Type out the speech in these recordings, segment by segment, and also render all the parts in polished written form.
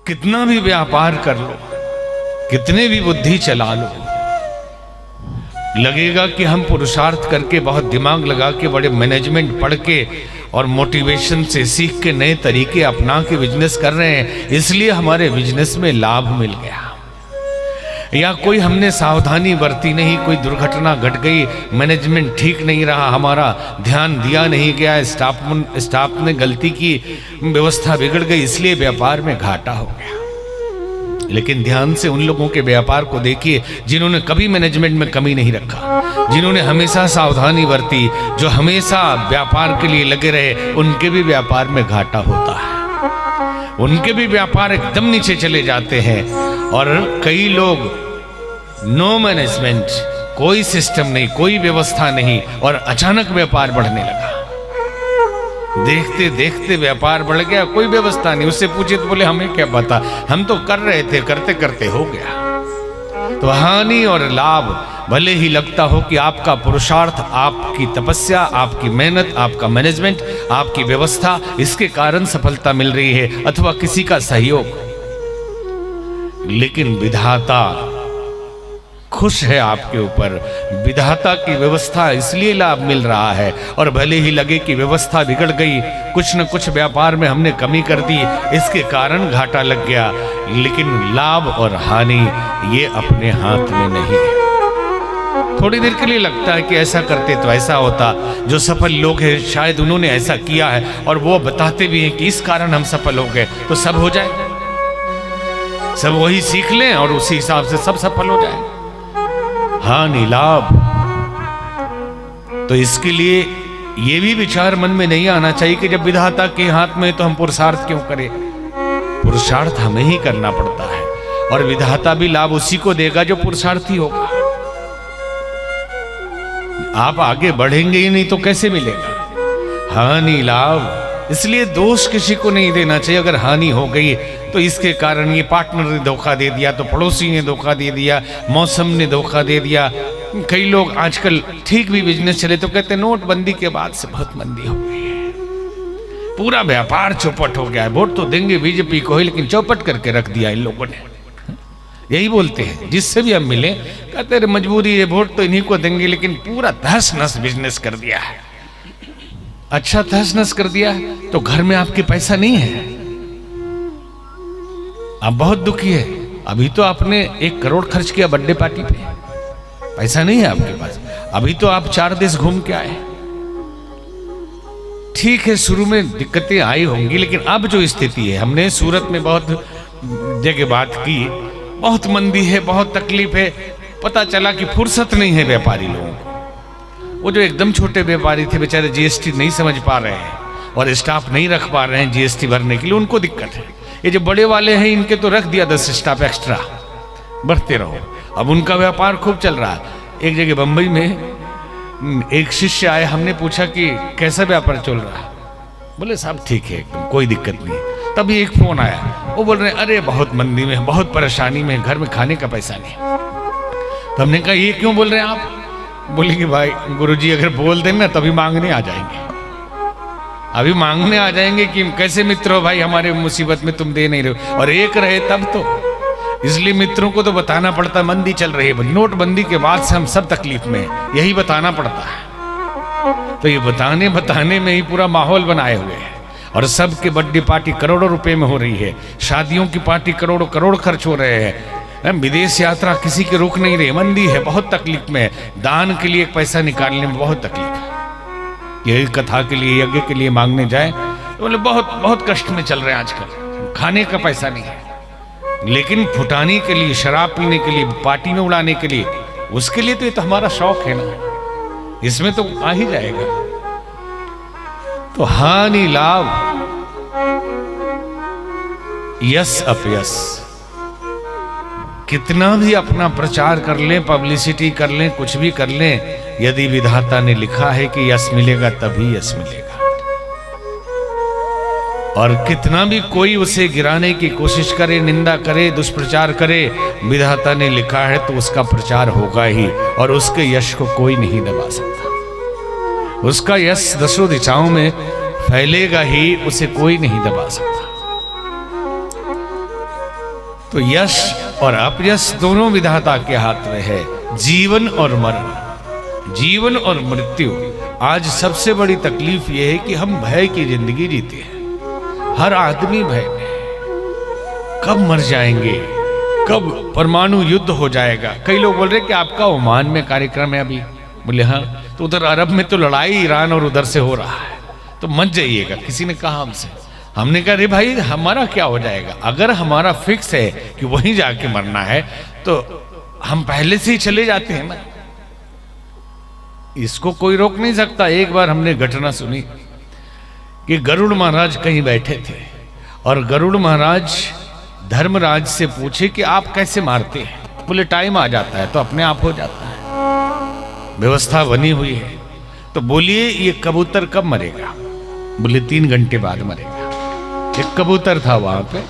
कितना भी व्यापार कर लो, कितने भी बुद्धि चला लो, लगेगा कि हम पुरुषार्थ करके बहुत दिमाग लगा के बड़े मैनेजमेंट पढ़ के और मोटिवेशन से सीख के नए तरीके अपना के बिजनेस कर रहे हैं, इसलिए हमारे बिजनेस में लाभ मिल गया। या कोई हमने सावधानी बरती नहीं, कोई दुर्घटना घट गई, मैनेजमेंट ठीक नहीं रहा, हमारा ध्यान दिया नहीं गया, स्टाफ ने गलती की, व्यवस्था बिगड़ गई, इसलिए व्यापार में घाटा हो गया। लेकिन ध्यान से उन लोगों के व्यापार को देखिए जिन्होंने कभी मैनेजमेंट में कमी नहीं रखा, जिन्होंने हमेशा सावधानी बरती, जो हमेशा व्यापार के लिए लगे रहे, उनके भी व्यापार में घाटा होता है, उनके भी व्यापार एकदम नीचे चले जाते हैं। और कई लोग नो मैनेजमेंट, कोई सिस्टम नहीं, कोई व्यवस्था नहीं, और अचानक व्यापार बढ़ने लगा। देखते देखते व्यापार बढ़ गया, कोई व्यवस्था नहीं। उससे पूछे तो बोले हमें क्या पता, हम तो कर रहे थे, करते करते हो गया। तो हानि और लाभ भले ही लगता हो कि आपका पुरुषार्थ, आपकी तपस्या, आपकी मेहनत, आपका मैनेजमेंट, आपकी व्यवस्था, इसके कारण सफलता मिल रही है, अथवा किसी का सहयोग, लेकिन विधाता खुश है आपके ऊपर। विधाता की व्यवस्था इसलिए लाभ मिल रहा है। और भले ही लगे कि व्यवस्था बिगड़ गई, कुछ न कुछ व्यापार में हमने कमी कर दी, इसके कारण घाटा लग गया, लेकिन लाभ और हानि ये अपने हाथ में नहीं है। थोड़ी देर के लिए लगता है कि ऐसा करते तो ऐसा होता, जो सफल लोग हैं शायद उन्होंने ऐसा किया है, और वो बताते भी हैं कि इस कारण हम सफल हो गए, तो सब हो जाए, सब वही सीख लें और उसी हिसाब से सब सफल हो जाए। हानि लाभ, तो इसके लिए ये भी विचार मन में नहीं आना चाहिए कि जब विधाता के हाथ में तो हम पुरुषार्थ क्यों करें। पुरुषार्थ हमें ही करना पड़ता है, और विधाता भी लाभ उसी को देगा जो पुरुषार्थी होगा। आप आगे बढ़ेंगे ही नहीं तो कैसे मिलेगा हानि लाभ। इसलिए दोष किसी को नहीं देना चाहिए। अगर हानि हो गई तो इसके कारण ये पार्टनर ने धोखा दे दिया, तो पड़ोसी ने धोखा दे दिया, मौसम ने धोखा दे दिया। कई लोग आजकल ठीक भी बिजनेस चले तो कहते हैं नोटबंदी के बाद से बहुत मंदी हो गई है, पूरा व्यापार चौपट हो गया है, वोट तो देंगे बीजेपी को ही, लेकिन चौपट करके रख दिया इन लोगों ने। यही बोलते हैं जिससे भी हम मिले, कहते हैं मजबूरी है, वोट तो इन्हीं को देंगे, लेकिन पूरा तहस नहस बिजनेस कर दिया है। अच्छा तहस नहस कर दिया है तो घर में आपके पैसा नहीं है, आप बहुत दुखी है। अभी तो आपने 1 करोड़ खर्च किया बर्थडे पार्टी पे, पैसा नहीं है आपके पास। अभी तो आप 4 देश घूम के आए। ठीक है, शुरू में दिक्कतें आई होंगी, लेकिन अब जो स्थिति है, हमने सूरत में बहुत जगह बात की, बहुत मंदी है, बहुत तकलीफ है। पता चला कि फुर्सत नहीं है व्यापारी लोगों को। वो जो एकदम छोटे व्यापारी थे बेचारे जीएसटी नहीं समझ पा रहे हैं और स्टाफ नहीं रख पा रहे हैं जीएसटी भरने के लिए, उनको दिक्कत है। ये जो बड़े वाले हैं इनके तो रख दिया 10 स्टाफ एक्स्ट्रा, बढ़ते रहो। अब उनका व्यापार खूब चल रहा है। एक जगह बंबई में एक शिष्य आए, हमने पूछा कि कैसा व्यापार चल रहा है, बोले साहब ठीक है एकदम, कोई दिक्कत नहीं। तभी एक फोन आया, वो बोल रहे हैं अरे बहुत मंदी में, बहुत परेशानी में, घर में खाने का पैसा नहीं। तो हमने कहा ये क्यों बोल रहे हैं आप? बोले कि भाई गुरुजी अगर बोल दें ना तभी मांगने आ जाएंगे, अभी मांगने आ जाएंगे कि कैसे मित्र हो भाई, हमारे मुसीबत में तुम दे नहीं रहे हो, और एक रहे तब तो। इसलिए मित्रों को तो बताना पड़ता, मंदी चल रही है, नोटबंदी के बाद से हम सब तकलीफ में, यही बताना पड़ता है। तो ये बताने में ही पूरा माहौल बनाए हुए हैं। और सबके बर्थडे पार्टी करोड़ों रुपए में हो रही है, शादियों की पार्टी करोड़ों करोड़ खर्च हो रहे हैं, विदेश यात्रा किसी के रुक नहीं रही, मंदी है, बहुत तकलीफ में, दान के लिए पैसा निकालने में बहुत तकलीफ है। यही कथा के लिए, यज्ञ के लिए मांगने जाए तो बोले बहुत बहुत कष्ट में चल रहे हैं आजकल, खाने का पैसा नहीं है। लेकिन फुटाने के लिए, शराब पीने के लिए, पार्टी में उड़ाने के लिए, उसके लिए तो ये तो हमारा शौक है ना, इसमें तो आ ही जाएगा। तो हानि लाभ, यस अपयस, कितना भी अपना प्रचार कर लें, पब्लिसिटी कर लें, कुछ भी कर लें, यदि विधाता ने लिखा है कि यश मिलेगा तभी यश मिलेगा। और कितना भी कोई उसे गिराने की कोशिश करे, निंदा करे, दुष्प्रचार करे, विधाता ने लिखा है तो उसका प्रचार होगा ही, और उसके यश को कोई नहीं दबा सकता। उसका यश 10 दिशाओं में फैलेगा ही, उसे कोई नहीं दबा सकता। तो यश और अपयश दोनों विधाता के हाथ में है। जीवन और मरण, जीवन और मृत्यु। आज सबसे बड़ी तकलीफ यह है कि हम भय की जिंदगी जीते हैं। हर आदमी भय में, कब मर जाएंगे, कब परमाणु युद्ध हो जाएगा। कई लोग बोल रहे कि आपका ओमान में कार्यक्रम है अभी। बोले हाँ, तो उधर अरब में तो लड़ाई ईरान और उधर से हो रहा है, तो मत जाइएगा। किसी ने कहा हमसे, हमने कहा अरे भाई हमारा क्या हो जाएगा। अगर हमारा फिक्स है कि वहीं जाके मरना है तो हम पहले से ही चले जाते हैं ना, इसको कोई रोक नहीं सकता। एक बार हमने घटना सुनी कि गरुड़ महाराज कहीं बैठे थे और गरुड़ महाराज धर्मराज से पूछे कि आप कैसे मारते हैं। बोले टाइम आ जाता है तो अपने आप हो जाता है, व्यवस्था बनी हुई है। तो बोलिए ये कबूतर कब मरेगा। बोले 3 घंटे बाद मरेगा। एक कबूतर था वहां पे,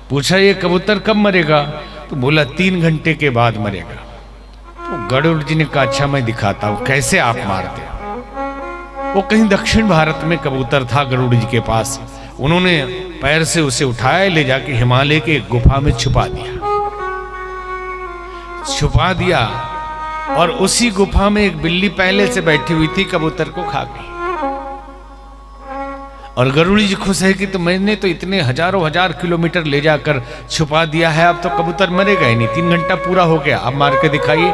पूछा ये कबूतर कब मरेगा, तो बोला 3 घंटे के बाद मरेगा। तो गरुड़ जी ने कहा अच्छा मैं दिखाता हूं कैसे आप मारते हो। वो कहीं दक्षिण भारत में कबूतर था गरुड़ जी के पास। उन्होंने पैर से उसे उठाया, ले जाके हिमालय के एक गुफा में छुपा दिया और उसी गुफा में एक बिल्ली पहले से बैठी हुई थी, कबूतर को खा गई। और गरुड़ जी खुश है कि तो मैंने तो इतने हजारों हजार किलोमीटर ले जाकर छुपा दिया है, अब तो कबूतर मरेगा ही नहीं। 3 घंटा पूरा हो गया, अब मार के दिखाइए।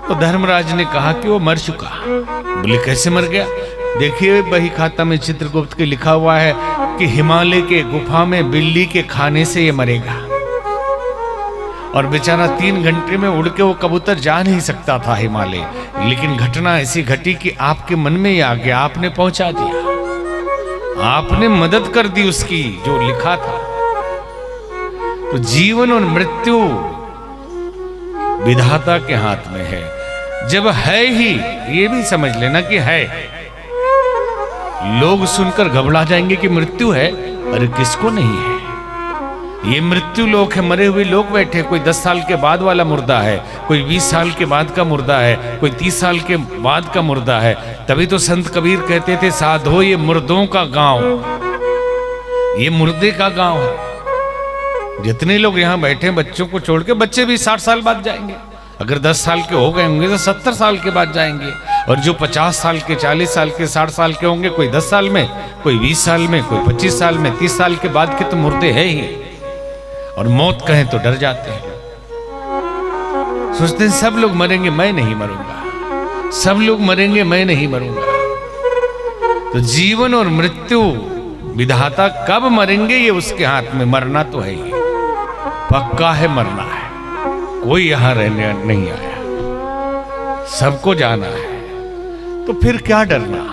तो धर्मराज ने कहा कि वो मर चुका। बोले कैसे मर गया। देखिए बही खाता में चित्रगुप्त के लिखा हुआ है कि हिमालय के गुफा में बिल्ली के खाने से ये मरेगा। और बेचारा 3 घंटे में उड़ के वो कबूतर जा नहीं सकता था हिमालय, लेकिन घटना ऐसी घटी कि आपके मन में ही आ गया, आपने पहुंचा दिया, आपने मदद कर दी उसकी जो लिखा था। तो जीवन और मृत्यु विधाता के हाथ में है। जब है ही, ये भी समझ लेना कि है। लोग सुनकर घबरा जाएंगे कि मृत्यु है, अरे किसको नहीं है। ये मृत्यु लोक है, मरे हुए लोग बैठे। कोई 10 साल के बाद वाला मुर्दा है, कोई 20 साल के बाद का मुर्दा है, कोई 30 साल के बाद का मुर्दा है। तभी तो संत कबीर कहते थे साधो ये मुर्दों का गांव, ये मुर्दे का गांव है। जितने लोग यहाँ बैठे बच्चों को छोड़ के, बच्चे भी 60 साल बाद जाएंगे। अगर 10 साल के हो गए होंगे तो 70 साल के बाद जाएंगे। और जो 50 साल के, 40 साल के, 60 साल के होंगे, कोई 10 साल में, कोई 20 साल में, कोई 25 साल में, 30 साल के बाद के तो मुर्दे हैं ही। और मौत कहें तो डर जाते हैं, सोचते हैं सब लोग मरेंगे मैं नहीं मरूंगा, सब लोग मरेंगे मैं नहीं मरूंगा। तो जीवन और मृत्यु विधाता कब मरेंगे ये उसके हाथ में। मरना तो है ही, पक्का है मरना है। कोई यहां रहने नहीं आया, सबको जाना है। तो फिर क्या डरना,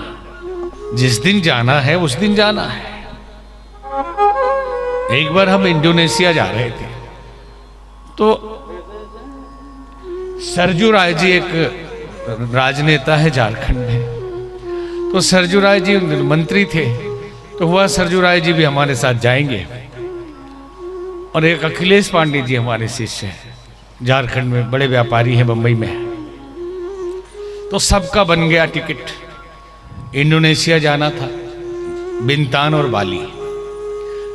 जिस दिन जाना है उस दिन जाना है। एक बार हम इंडोनेशिया जा रहे थे तो सरजू राय जी एक राजनेता है झारखंड में, तो सरजू राय जी मंत्री थे। तो हुआ सरजू राय जी भी हमारे साथ जाएंगे। और एक अखिलेश पांडे जी हमारे शिष्य हैं, झारखंड में बड़े व्यापारी हैं, बंबई में। तो सबका बन गया टिकट, इंडोनेशिया जाना था, बिंतान और बाली।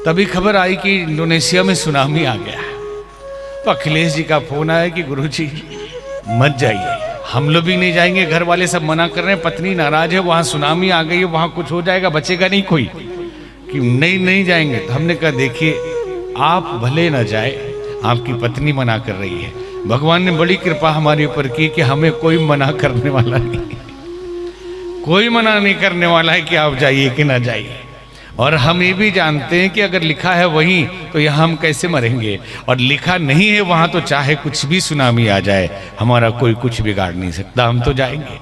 तभी खबर आई कि इंडोनेशिया में सुनामी आ गया। तो अखिलेश जी का फोन आया कि गुरुजी मत जाइए, हम लोग भी नहीं जाएंगे, घर वाले सब मना कर रहे हैं, पत्नी नाराज है, वहां सुनामी आ गई है, वहां कुछ हो जाएगा, बचेगा नहीं कोई, कि नहीं जाएंगे। तो हमने कहा देखिए आप भले ना जाए, आपकी पत्नी मना कर रही है। भगवान ने बड़ी कृपा हमारे ऊपर की कि हमें कोई मना करने वाला नहीं, कोई मना नहीं करने वाला है कि आप जाइए कि ना जाइए। और हम ये भी जानते हैं कि अगर लिखा है वहीं तो यहाँ हम कैसे मरेंगे, और लिखा नहीं है वहां तो चाहे कुछ भी सुनामी आ जाए हमारा कोई कुछ बिगाड़ नहीं सकता, हम तो जाएंगे।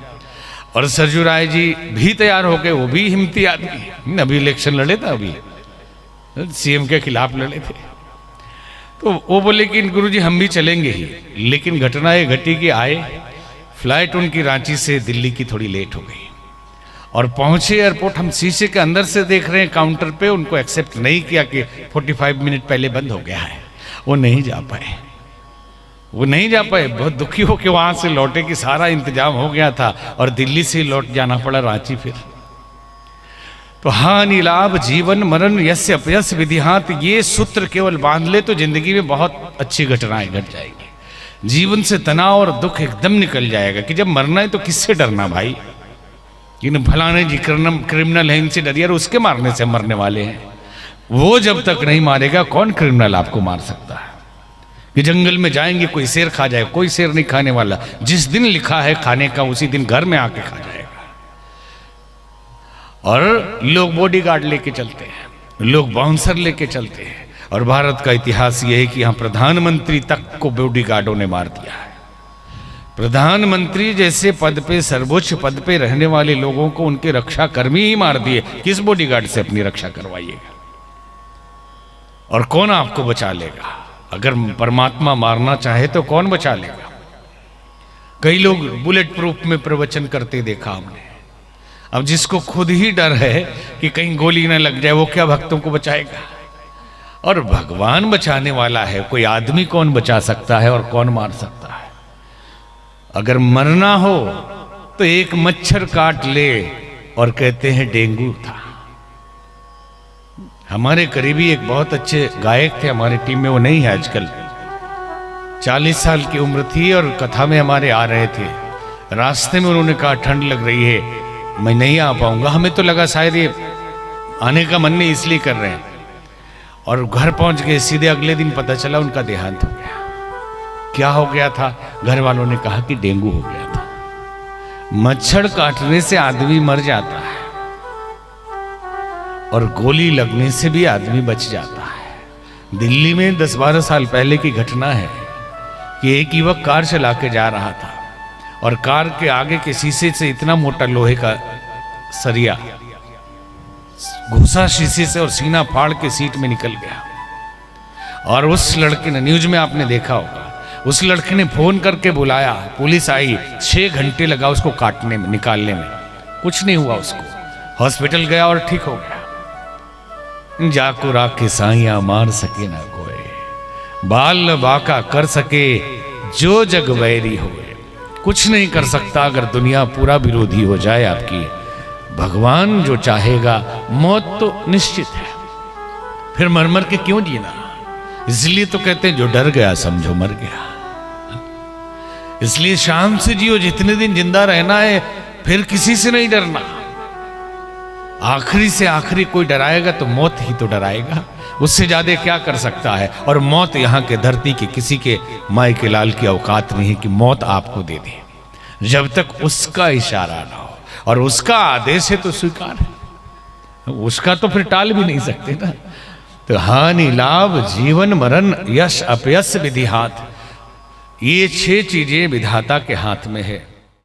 और सरजू राय जी भी तैयार हो गए, वो भी हिम्मती आदमी, अभी इलेक्शन लड़े था, अभी सीएम के खिलाफ लड़े थे। तो वो बोले कि गुरुजी हम भी चलेंगे ही। लेकिन घटना ये घटी कि आए, फ्लाइट उनकी रांची से दिल्ली की थोड़ी लेट हो गई और पहुंचे एयरपोर्ट। हम शीशे के अंदर से देख रहे हैं काउंटर पे, उनको एक्सेप्ट नहीं किया कि 45 मिनट पहले बंद हो गया है। वो नहीं जा पाए, वो नहीं जा पाए। बहुत दुखी हो के वहां से लौटे कि सारा इंतजाम हो गया था और दिल्ली से लौट जाना पड़ा रांची। फिर तो हानि लाभ जीवन मरण यस्य अपयस्य विधिहात, ये सूत्र केवल बांध ले तो जिंदगी में बहुत अच्छी घटनाएं घट जाएगी। जीवन से तनाव और दुख एकदम निकल जाएगा कि जब मरना है तो किससे डरना भाई, कि फलाने जी क्रिमिनल है इनसे डरिए, और उसके मारने से मरने वाले हैं। वो जब तक नहीं मारेगा कौन क्रिमिनल आपको मार सकता है। कि जंगल में जाएंगे कोई शेर खा जाए, कोई शेर नहीं खाने वाला। जिस दिन लिखा है खाने का उसी दिन घर में आके खा जाएगा। और लोग बॉडीगार्ड लेके चलते हैं, लोग बाउंसर लेके चलते हैं। और भारत का इतिहास यह है कि यहां प्रधानमंत्री तक को बॉडीगार्डों ने मार दिया है। प्रधानमंत्री जैसे पद पे, सर्वोच्च पद पे रहने वाले लोगों को उनके रक्षा कर्मी ही मार दिए। किस बॉडीगार्ड से अपनी रक्षा करवाइएगा? और कौन आपको बचा लेगा? अगर परमात्मा मारना चाहे तो कौन बचा लेगा? कई लोग बुलेट प्रूफ में प्रवचन करते देखा हमने। अब जिसको खुद ही डर है कि कहीं गोली न लग जाए, वो क्या भक्तों को बचाएगा? और भगवान बचाने वाला है, कोई आदमी कौन बचा सकता है और कौन मार सकता है? अगर मरना हो तो एक मच्छर काट ले और कहते हैं डेंगू था। हमारे करीबी एक बहुत अच्छे गायक थे हमारी टीम में, वो नहीं है आजकल। 40 साल की उम्र थी और कथा में हमारे आ रहे थे। रास्ते में उन्होंने कहा ठंड लग रही है, मैं नहीं आ पाऊंगा। हमें तो लगा शायद ये आने का मन नहीं इसलिए कर रहे हैं। और घर पहुंच गए, सीधे अगले दिन पता चला उनका देहांत हो गया। क्या हो गया था? घर वालों ने कहा कि डेंगू हो गया था। मच्छर काटने से आदमी मर जाता है और गोली लगने से भी आदमी बच जाता है। दिल्ली में 10-12 साल पहले की घटना है कि एक युवक कार चला के जा रहा था और कार के आगे के शीशे से इतना मोटा लोहे का सरिया घुसा शीशे से और सीना फाड़ के सीट में निकल गया। और उस लड़के ने, न्यूज में आपने देखा होगा, उस लड़के ने फोन करके बुलाया, पुलिस आई। 6 घंटे लगा उसको काटने में, निकालने में। कुछ नहीं हुआ उसको। हॉस्पिटल गया और ठीक हो गया। जाको राखे साइया मार सके ना कोई, बाल बाका कर सके जो जग वैरी होए। कुछ नहीं कर सकता अगर दुनिया पूरा विरोधी हो जाए आपकी। भगवान जो चाहेगा, मौत तो निश्चित है, फिर मर मर के क्यों जीना? इसलिए तो कहते हैं जो डर गया समझो मर गया। इसलिए शाम से जियो, जितने दिन जिंदा रहना है, फिर किसी से नहीं डरना। आखिरी से आखिरी कोई डराएगा तो मौत ही तो डराएगा, उससे ज्यादा क्या कर सकता है? और मौत यहाँ के धरती के किसी के माई के लाल की औकात नहीं है कि मौत आपको दे दे, जब तक उसका इशारा ना हो। और उसका आदेश है तो स्वीकार है, उसका तो फिर टाल भी नहीं सकते ना। तो हानि लाभ जीवन मरण यश अपयश विधि हाथ, ये 6 चीजें विधाता के हाथ में है।